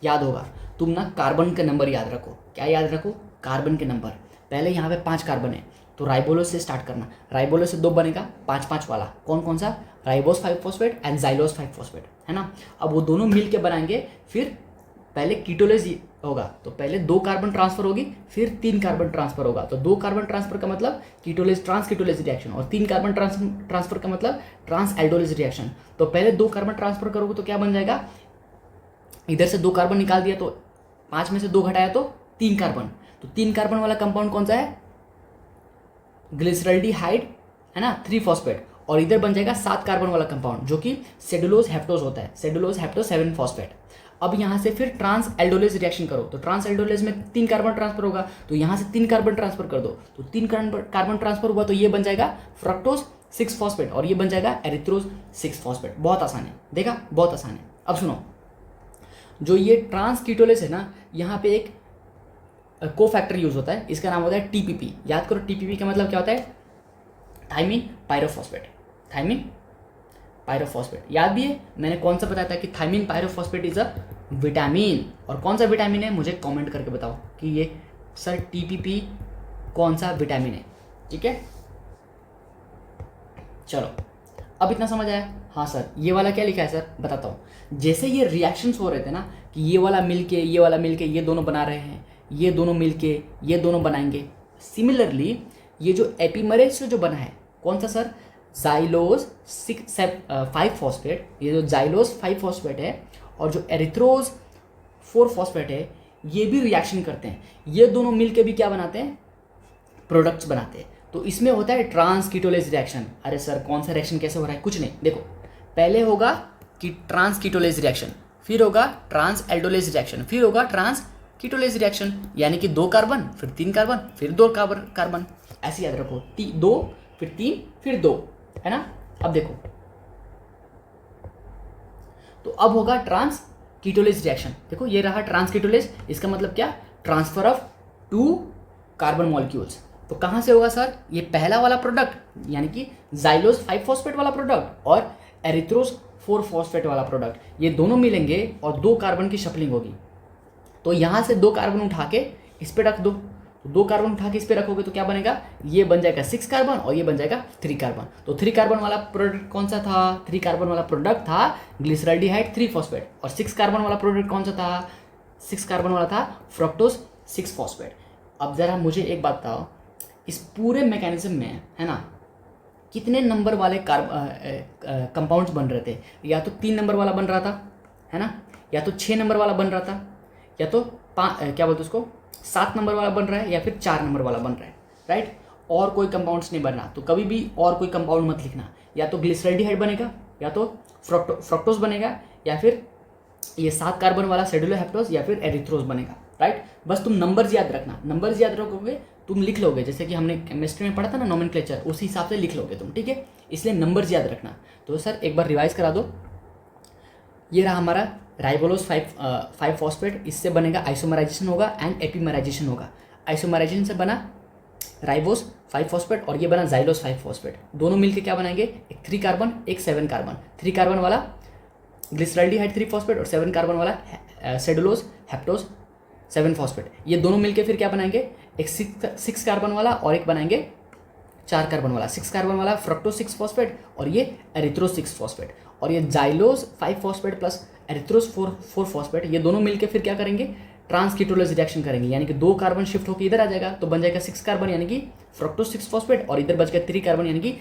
याद होगा, तुम ना कार्बन के नंबर याद रखो। क्या याद रखो, कार्बन के नंबर। पहले यहाँ पे 5 कार्बन है तो राइबोलोज से स्टार्ट करना, राइबोलोज से 2 बनेगा 5-5 वाला, कौन कौन सा, ribose 5 phosphate and xylose 5 phosphate, है ना। अब वो दोनों मिल के बनाएंगे, फिर पहले कीटोलेज होगा, तो पहले 2 कार्बन ट्रांसफर होगी, फिर 3 कार्बन ट्रांसफर होगा। तो 2 कार्बन ट्रांसफर का मतलब कीटोलेज ट्रांस कीटोलेज रिएक्शन, और 3 कार्बन ट्रांसफर का मतलब ट्रांस एल्डोलेज रिएक्शन। तो पहले 2 कार्बन ट्रांसफर करोगे तो क्या बन जाएगा, इधर से 2 कार्बन निकाल दिया तो 5 में से 2 घटाया तो 3 कार्बन, तो 3 कार्बन वाला कंपाउंड कौन सा है, ग्लिसरल्डिहाइड, है ना, 3 फॉस्फेट। और इधर बन जाएगा 7 कार्बन वाला कंपाउंड जो कि सेडुलोज हेप्टोज होता है, सेडुलोज हेप्टो 7 फॉस्फेट। अब यहाँ से फिर ट्रांस एल्डोलेज रिएक्शन करो, तो ट्रांस एल्डोलेज में 3 कार्बन ट्रांसफर होगा, तो यहाँ से 3 कार्बन ट्रांसफर कर दो, तो 3 कार्बन ट्रांसफर हुआ तो ये बन जाएगा फ्रक्टोज 6 फॉस्फेट, और ये बन जाएगा एरिथ्रोज 6 फॉस्फेट। बहुत आसान है, देखा, बहुत आसान है। अब सुनो, जो ये ट्रांस कीटोलेज है ना, यहाँ पे एक कोफैक्टर यूज होता है, इसका नाम होता है टीपीपी। याद करो टीपीपी का मतलब क्या होता है, थाइमिन पायरोफॉस्फेट, थाइमिन पायरोफॉस्फेट। याद भी है, मैंने कौन सा बताया था कि thymine pyrophosphate is a vitamin, और कौन सा विटामिन है मुझे कमेंट करके बताओ कि ये सर टीपीपी कौन सा विटामिन है, ठीक है। चलो अब इतना समझ आया। हाँ सर ये वाला क्या लिखा है सर, बताता हूँ। जैसे ये रिएक्शंस हो रहे थे ना कि ये वाला मिलके ये वाला मिलके ये दोनों बना रहे हैं, ये दोनों मिलके ये दोनों बनाएंगे, सिमिलरली ये जो एपीमरेज से जो बना है कौन सा सर, जाइलोज 5 फॉस्फेट, ये जो जाइलोज 5 फॉस्फेट है और जो एरिथ्रोज 4 फॉस्फेट है, ये भी रिएक्शन करते हैं, ये दोनों मिलके भी क्या बनाते हैं, प्रोडक्ट्स बनाते हैं। तो इसमें होता है ट्रांस कीटोलेज रिएक्शन। अरे सर कौन सा रिएक्शन कैसे हो रहा है, कुछ नहीं, देखो पहले होगा कि ट्रांस कीटोलेज रिएक्शन, फिर होगा ट्रांस एल्डोलेज रिएक्शन, फिर होगा ट्रांस कीटोलेज रिएक्शन, यानी कि 2 कार्बन फिर 3 कार्बन फिर 2 कार्बन, ऐसे याद रखो, 2 फिर 3 फिर 2, है ना। अब देखो, तो अब होगा ट्रांस कीटोलेज रिएक्शन। देखो ये रहा ट्रांस कीटोलेज, इसका मतलब क्या, ट्रांसफर ऑफ 2 कार्बन मॉलिक्यूल्स। तो कहाँ से होगा सर, ये पहला वाला प्रोडक्ट यानी कि जाइलोज 5 फॉस्फेट वाला प्रोडक्ट और एरिथ्रोज 4 फॉस्फेट वाला प्रोडक्ट, ये दोनों मिलेंगे और 2 कार्बन की शफलिंग होगी। तो यहाँ से 2 कार्बन उठा के इस पे रख दो, तो 2 कार्बन उठा के इस पे रखोगे तो क्या बनेगा, ये बन जाएगा 6 कार्बन और ये बन जाएगा 3 कार्बन। तो 3 कार्बन वाला प्रोडक्ट कौन सा था, 3 कार्बन वाला प्रोडक्ट था ग्लिसरल्डिहाइड 3 फॉस्फेट, और 6 कार्बन वाला प्रोडक्ट कौन सा था, 6 कार्बन वाला था फ्रक्टोज 6 फॉस्फेट। अब ज़रा मुझे एक बात बताओ, इस पूरे मैकेनिज्म में, है ना, कितने नंबर वाले कंपाउंड्स बन रहे थे, या तो 3 नंबर वाला बन रहा था, है ना, या तो 6 नंबर वाला बन रहा था, या तो क्या बोलते उसको 7 नंबर वाला बन रहा है, या फिर 4 नंबर वाला बन रहा है, राइट। और कोई कंपाउंड्स नहीं बन रहा, तो कभी भी और कोई कंपाउंड मत लिखना, या तो ग्लिसरल्डिहाइड बनेगा, या तो फ्रक्टोज बनेगा, या फिर ये 7 कार्बन वाला सेडुलोहेप्टोज, या फिर एरिथ्रोज बनेगा, राइट। बस तुम नंबर्स याद रखना, नंबर्स याद रखोगे तुम लिख लोगे, जैसे कि हमने केमिस्ट्री में पढ़ा था ना नोमेनक्लेचर, उसी हिसाब से लिख लोगे तुम, ठीक है। इसलिए नंबर्स याद रखना। तो सर एक बार रिवाइज करा दो, ये रहा हमारा राइबोलोज 5 फॉस्फेट, इससे बनेगा आइसोमराइजेशन होगा एंड एपीमराइजेशन होगा। आइसोमराइजेशन से बना राइबोस 5 फॉस्फेट और ये बना जाइलोस 5 फॉस्फेट, दोनों मिलके क्या बनाएंगे, एक 3 कार्बन एक 7 कार्बन, 3 कार्बन वाला ग्लिसरल्डिहाइड 3 फॉस्फेट और 7 कार्बन वाला सेडुलोज हेप्टोज 7 फॉस्फेट, ये दोनों मिलके फिर क्या बनाएंगे, एक 6 कार्बन वाला और एक बनाएंगे 4 कार्बन वाला, 6 कार्बन वाला फ्रक्टोज 6 फॉस्फेट और ये एरिथ्रोज 6 फॉस्फेट, और ये xylose 5 phosphate plus erythrose 4 phosphate, ये दोनों मिलके फिर क्या करेंगे, ट्रांस कीटोलेज रिएक्शन करेंगे, यानी कि 2 कार्बन शिफ्ट होकर इधर आ जाएगा तो बन जाएगा 6 कार्बन यानी कि फ्रक्टोज 6 फॉस्फेट, और इधर बच गया 3 कार्बन यानी कि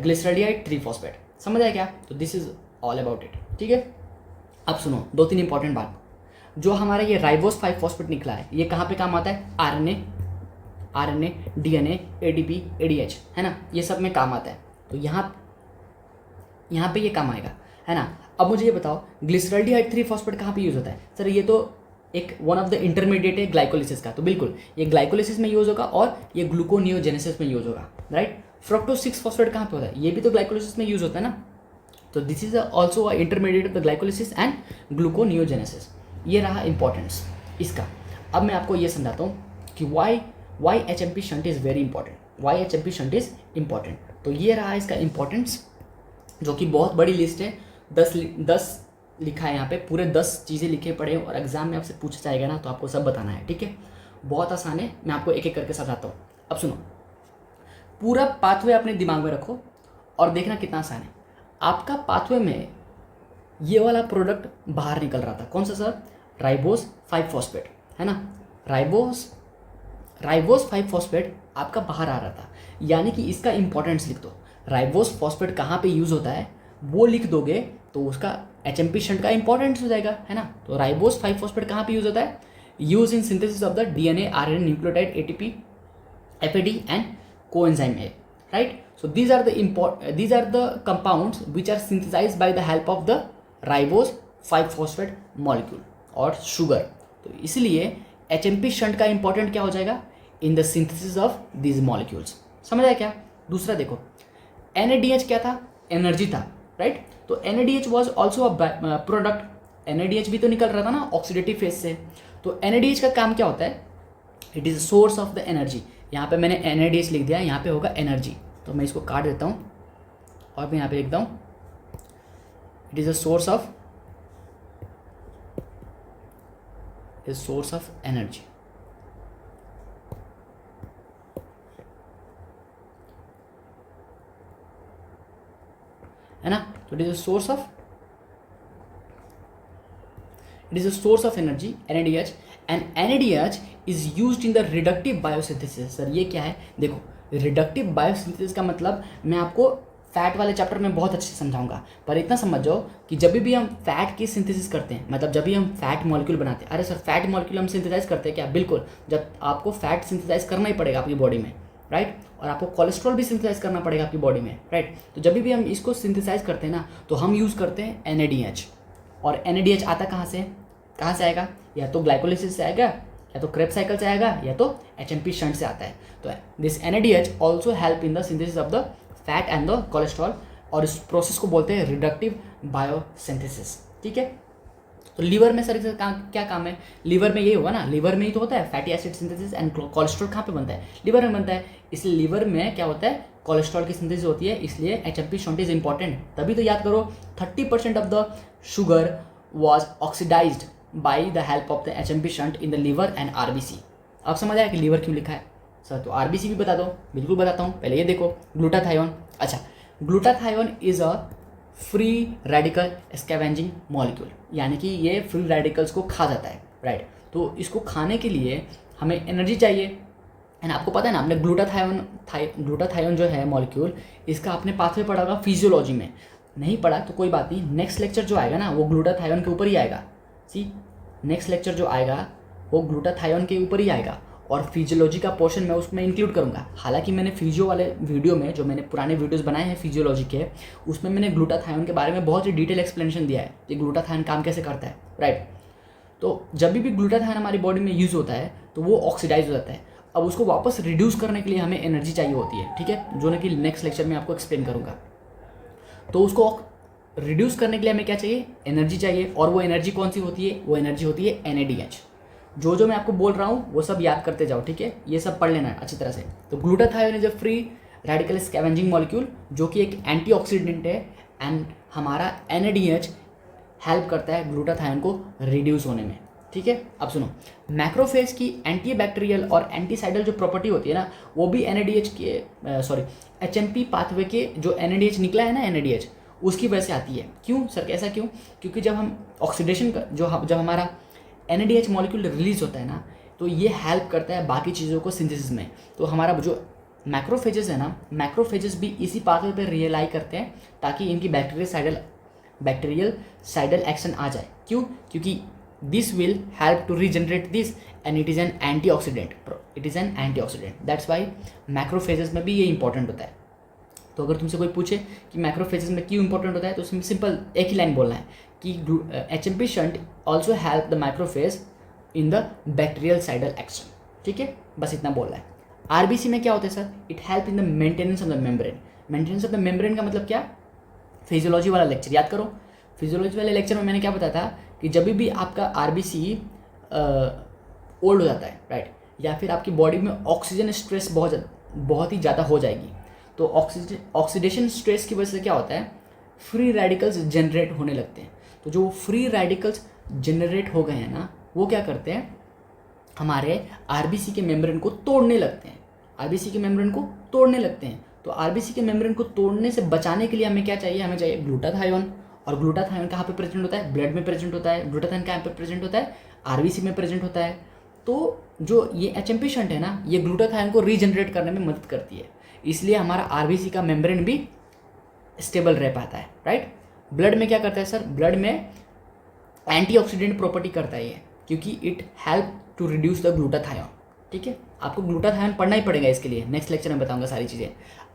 ग्लिसरल्डिहाइड 3 फॉस्फेट। समझ आया क्या, तो this is all about it, ठीक है। अब सुनो 2-3 इंपॉर्टेंट बात, जो हमारा ये राइबोस 5 फॉस्फेट निकला है, ये कहाँ पे काम आता है, आरएनए, डीएनए, एडीपी, एडीएच, है ना, ये सब में काम आता है। तो यहाँ पे ये काम आएगा, है ना। अब मुझे ये बताओ ग्लिसरल्डिहाइड 3 फॉस्फेट कहाँ पे यूज़ होता है, सर ये तो एक वन ऑफ द इंटरमीडिएट है ग्लाइकोलिसिस का, तो बिल्कुल ये ग्लाइकोलिसिस में यूज़ होगा और ये ग्लूकोनियोजेनेसिस में यूज़ होगा, राइट। फ्रक्टोज 6 फॉस्फेट कहाँ पे होता है, ये भी तो ग्लाइकोलिसिस में यूज़ होता है ना, तो this is also a intermediate of the glycolysis and gluconeogenesis. ये रहा इंपॉर्टेंस इसका। अब मैं आपको ये समझाता हूँ कि why H M P shunt is very important, why H M P shunt is important. तो ये रहा इसका इंपॉर्टेंस, जो कि बहुत बड़ी लिस्ट है, 10 लिखा है यहाँ पे, पूरे 10 चीज़ें लिखे पड़े हैं और एग्जाम में आपसे पूछा जाएगा ना तो आपको सब बताना है, ठीक है। बहुत आसान है, मैं आपको एक एक करके समझाता हूँ। अब सुनो, पूरा पाथवे अपने दिमाग में रखो और देखना कितना आसान है। आपका पाथवे में ये वाला प्रोडक्ट बाहर निकल रहा था, कौन सा सर? राइबोस 5 फॉस्फेट, है ना। राइबोस 5 फॉस्फेट आपका बाहर आ रहा था, यानी कि इसका इंपॉर्टेंस लिख दो। राइबोस फॉस्फेट कहाँ पे यूज़ होता है वो लिख दोगे तो उसका एचएमपी शंट का इंपॉर्टेंस हो जाएगा, है ना। तो राइबोस 5 फॉस्फेट कहाँ पे यूज़ होता है? Use in synthesis of the DNA, RNA, nucleotide, ATP, FAD and coenzyme A, right. So these are the compounds which are synthesized by the help of the ribose 5 phosphate molecule और sugar. तो इसलिए HMP shunt का important क्या हो जाएगा? In the synthesis of these molecules. समझ आया क्या? दूसरा देखो, NADH क्या था? एनर्जी था, राइट। तो NADH was also a product, NADH भी तो निकल रहा था ना ऑक्सीडेटिव फेज से। तो NADH का काम क्या होता है? It is source of the energy. यहाँ पे मैंने NADH लिख दिया, यहाँ पे होगा एनर्जी, तो मैं इसको काट देता हूँ और मैं यहाँ पे लिखता हूँ it is a source of energy, है ना। तो it is a source of energy NADH, and NADH is used in the reductive biosynthesis. Sir ये क्या है? देखो, रिडक्टिव बायोसिंथेसिस का मतलब मैं आपको फैट वाले चैप्टर में बहुत अच्छे से समझाऊंगा, पर इतना समझ जाओ कि जब भी हम फैट की सिंथेसिस करते हैं, मतलब जब भी हम फैट मॉलिक्यूल बनाते हैं, अरे सर फैट मॉलिक्यूल हम सिंथेसाइज करते हैं क्या? बिल्कुल, जब आपको फैट सिंथेसाइज करना ही पड़ेगा आपकी बॉडी में, राइट। और आपको कोलेस्ट्रॉल भी सिंथेसाइज करना पड़ेगा आपकी बॉडी में, राइट। तो जब भी हम इसको सिंथेसाइज करते हैं ना तो हम यूज़ करते हैं NADH। और NADH आता कहाँ से आएगा? या तो ग्लाइकोलिसिस से आएगा, या तो क्रेब्स साइकिल से आएगा, या तो एचएमपी शंट से आता है। तो this NADH also help in the synthesis of the fat and the cholesterol, और इस प्रोसेस को बोलते हैं रिडक्टिव बायोसिंथेसिस, ठीक है। तो लीवर में सर क्या काम है? लीवर में ये होगा ना, लीवर में ही तो होता है fatty acid synthesis, and cholesterol कहाँ पे बनता है? लीवर में बनता है। इसलिए लीवर में क्या होता है? कोलेस्ट्रॉल की सिंथेसिस होती है, इसलिए एचएमपी शंट इज इंपॉर्टेंट। तभी तो याद करो 30% of the sugar was oxidized by the help of the HMP shunt in the liver and RBC। अब समझ आया कि लीवर क्यों लिखा है सर? तो RBC भी बता दो। बिल्कुल बताता हूँ, पहले ये देखो ग्लूटाथायोन। अच्छा, glutathione is a free radical scavenging molecule, यानी कि ये फ्री रेडिकल्स को खा जाता है, राइट। तो इसको खाने के लिए हमें एनर्जी चाहिए, एंड आपको पता है ना, आपने ग्लूटाथायोन जो है मॉलिक्यूल, इसका आपने पाथवे पढ़ा होगा फिजियोलॉजी में। नहीं पढ़ा तो कोई बात नहीं, नेक्स्ट लेक्चर जो आएगा ना वो ग्लूटाथायोन के ऊपर ही आएगा। नेक्स्ट लेक्चर जो आएगा वो ग्लूटाथायोन के ऊपर ही आएगा, और फिजियोलॉजी का पोर्शन मैं उसमें इंक्लूड करूंगा। हालांकि मैंने फिजियो वाले वीडियो में, जो मैंने पुराने वीडियोस बनाए हैं फिजियोलॉजी के, उसमें मैंने ग्लूटाथायोन के बारे में बहुत ही डिटेल एक्सप्लेनेशन दिया है कि ग्लूटाथायोन काम कैसे करता है, राइट। तो जब भी ग्लूटाथायोन हमारी बॉडी में यूज़ होता है तो वो ऑक्सीडाइज हो जाता है। अब उसको वापस रिड्यूस करने के लिए हमें एनर्जी चाहिए होती है, ठीक है, जो ना कि नेक्स्ट लेक्चर में आपको एक्सप्लेन करूँगा। तो उसको रिड्यूस करने के लिए हमें क्या चाहिए? एनर्जी चाहिए, और वो एनर्जी कौन सी होती है? वो एनर्जी होती है NADH। जो मैं आपको बोल रहा हूँ वो सब याद करते जाओ, ठीक है, ये सब पढ़ लेना है अच्छी तरह से। तो glutathione is a free radical scavenging molecule, जो कि एक एंटीऑक्सीडेंट है, एंड हमारा NADH हेल्प करता है ग्लूटाथायोन को रिड्यूस होने में, ठीक है। अब सुनो, मैक्रोफेज की एंटी बैक्टीरियल और एंटीसाइडल जो प्रॉपर्टी होती है ना, वो भी NADH के HMP पाथवे के जो NADH निकला है ना, NADH उसकी वजह से आती है। क्यों सर, ऐसा क्यों? क्योंकि जब हम ऑक्सीडेशन का जब हमारा NADH मॉलिक्यूल रिलीज होता है ना, तो ये हेल्प करता है बाकी चीज़ों को सिंथेसिस में। तो हमारा जो मैक्रोफेजेस है ना, मैक्रोफेजेस भी इसी पाथवे पे रियलाई करते हैं ताकि इनकी बैक्टीरियल साइडल एक्शन आ जाए। क्यों? क्योंकि this will help to regenerate this, and it is an antioxidant, that's why macrophages में भी ये इंपॉर्टेंट होता है। तो अगर तुमसे कोई पूछे कि मैक्रोफेजेस में क्यों इंपॉर्टेंट होता है, तो उसमें सिंपल एक ही लाइन बोलना है कि HMP shunt also help the macrophage in the bacterial cidal action, ठीक है, बस इतना बोलना है। RBC में क्या होता है sir? It help in the maintenance of the membrane. Maintenance of the membrane का मतलब क्या? फिजियोलॉजी वाला लेक्चर याद करो। फिजियोलॉजी वाले लेक्चर में मैंने क्या बताया था कि जब भी आपका RBC ओल्ड हो जाता है, राइट, या फिर आपकी बॉडी में ऑक्सीजन स्ट्रेस बहुत ही ज़्यादा हो जाएगी। तो ऑक्सीडेशन स्ट्रेस की वजह से क्या होता है, फ्री रेडिकल्स जनरेट होने लगते हैं। तो जो फ्री रेडिकल्स जनरेट हो गए हैं ना, वो क्या करते हैं, हमारे आरबीसी के मेम्ब्रेन को तोड़ने लगते हैं, आरबीसी के मेम्ब्रेन को तोड़ने लगते हैं। तो आरबीसी के मेम्ब्रेन को तोड़ने से बचाने के लिए हमें क्या चाहिए, हमें चाहिए ग्लूटाथायोन। और ग्लूटाथायोन कहाँ पे प्रेजेंट होता है, ब्लड में प्रेजेंट होता है। ग्लूटाथायोन कहाँ पे प्रेजेंट होता है, आरबीसी में प्रेजेंट होता है। तो जो ये एचएमपी शंट है ना, ये ग्लूटाथायोन को रीजनरेट करने में मदद करती है, इसलिए हमारा आरबीसी का मेम्ब्रेन भी स्टेबल रह पाता है, राइट। ब्लड में क्या करता है सर, ब्लड में एंटीऑक्सीडेंट प्रॉपर्टी करता है ये, क्योंकि it help to reduce the glutathione. ठीक है, आपको ग्लूटाथायोन पढ़ना ही पड़ेगा इसके लिए, नेक्स्ट लेक्चर में बताऊंगा सारी चीज़ें।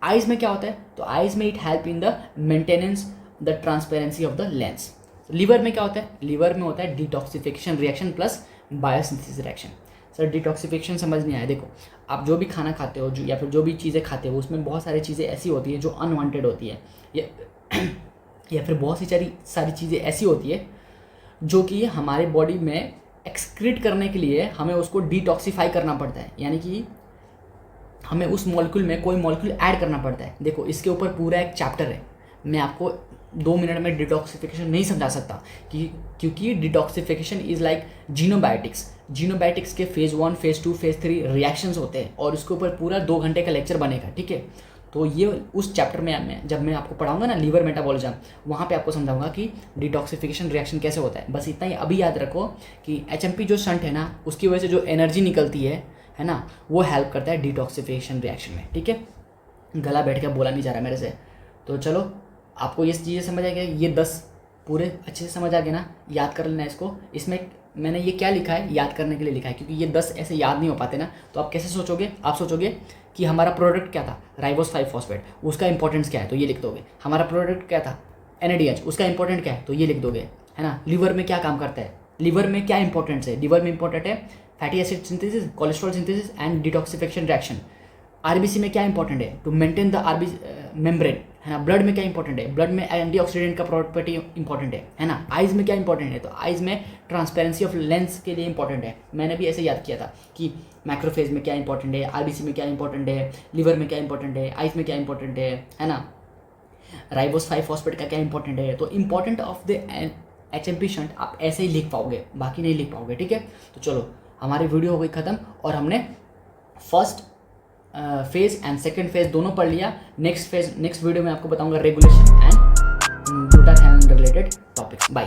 आइज में क्या होता है, तो आइज में it help in the maintenance the transparency of the lens. Liver में क्या होता है, लीवर में होता है detoxification reaction plus biosynthesis reaction. Sir detoxification समझ नहीं आया, देखो आप जो भी खाना खाते हो या फिर जो भी चीज़ें खाते हो, उसमें बहुत सारी चीज़ें ऐसी होती है जो अनवांटेड होती है, या फिर बहुत सी सारी चीज़ें ऐसी होती है जो कि हमारे बॉडी में एक्सक्रीट करने के लिए हमें उसको डिटॉक्सिफाई करना पड़ता है, यानी कि हमें उस मॉलिक्यूल में कोई मॉलिक्यूल ऐड करना पड़ता है। देखो इसके ऊपर पूरा एक चैप्टर है, मैं आपको 2 मिनट में डिटॉक्सिफिकेशन नहीं समझा सकता क्योंकि डिटॉक्सिफिकेशन इज़ लाइक जीनोबायोटिक्स के फेज़ 1, फेज़ 2, फेज़ 3 रिएक्शंस होते हैं, और उसके ऊपर पूरा 2 घंटे का लेक्चर बनेगा। ठीक है, तो ये उस चैप्टर में जब मैं आपको पढ़ाऊंगा ना लीवर मेटाबॉलिज्म, वहाँ पे आपको समझाऊंगा कि डिटॉक्सिफिकेशन रिएक्शन कैसे होता है। बस इतना ही अभी याद रखो कि एचएमपी जो शंट है ना, उसकी वजह से जो एनर्जी निकलती है ना, वो हेल्प करता है डिटॉक्सिफिकेशन रिएक्शन में। ठीक है, गला बैठ के बोला नहीं जा रहा मेरे से। तो चलो आपको ये चीज़ें समझ आ गया, ये 10 पूरे अच्छे से समझ आ गया ना, याद कर लेना इसको। इसमें मैंने ये क्या लिखा है, याद करने के लिए लिखा है, क्योंकि ये 10 ऐसे याद नहीं हो पाते ना। तो आप कैसे सोचोगे, आप सोचोगे कि हमारा प्रोडक्ट क्या था, राइबोस 5 फॉस्फेट, उसका इंपॉर्टेंस क्या है, तो ये लिख दोगे। हमारा प्रोडक्ट क्या था, NADH, उसका इंपॉर्टेंट क्या है, तो ये लिख दोगे, है ना। लीवर में क्या काम करता है, लीवर में क्या इंपॉर्टेंस है, लीवर में इंपॉर्टेंट है fatty acid synthesis, cholesterol synthesis and detoxification reaction. RBC में क्या इंपॉर्टेंट है, to maintain the RBC membrane, है ना। ब्लड में क्या इंपॉर्टेंट है, ब्लड में एंटीऑक्सीडेंट का प्रॉपर्टी इंपॉर्टेंट है ना। आइज में क्या इंपॉर्टेंट है, तो आइज में ट्रांसपेरेंसी ऑफ लेंस के लिए इंपॉर्टेंट है। मैंने भी ऐसे याद किया था कि मैक्रोफेज में क्या इंपॉर्टेंट है, आरबीसी में क्या इंपॉर्टेंट है, लीवर में क्या इंपॉर्टेंट है, आइज में क्या इंपॉर्टेंट है ना। राइबोस 5 फॉस्फेट का क्या इंपॉर्टेंट है। तो important of the HMP shunt आप ऐसे ही लिख पाओगे, बाकी नहीं लिख पाओगे। ठीक है, तो चलो हमारी वीडियो हो गई ख़त्म, और हमने first phase and second phase दोनों पढ़ लिया। नेक्स्ट वीडियो में आपको बताऊंगा regulation and glutathione related topics. Bye.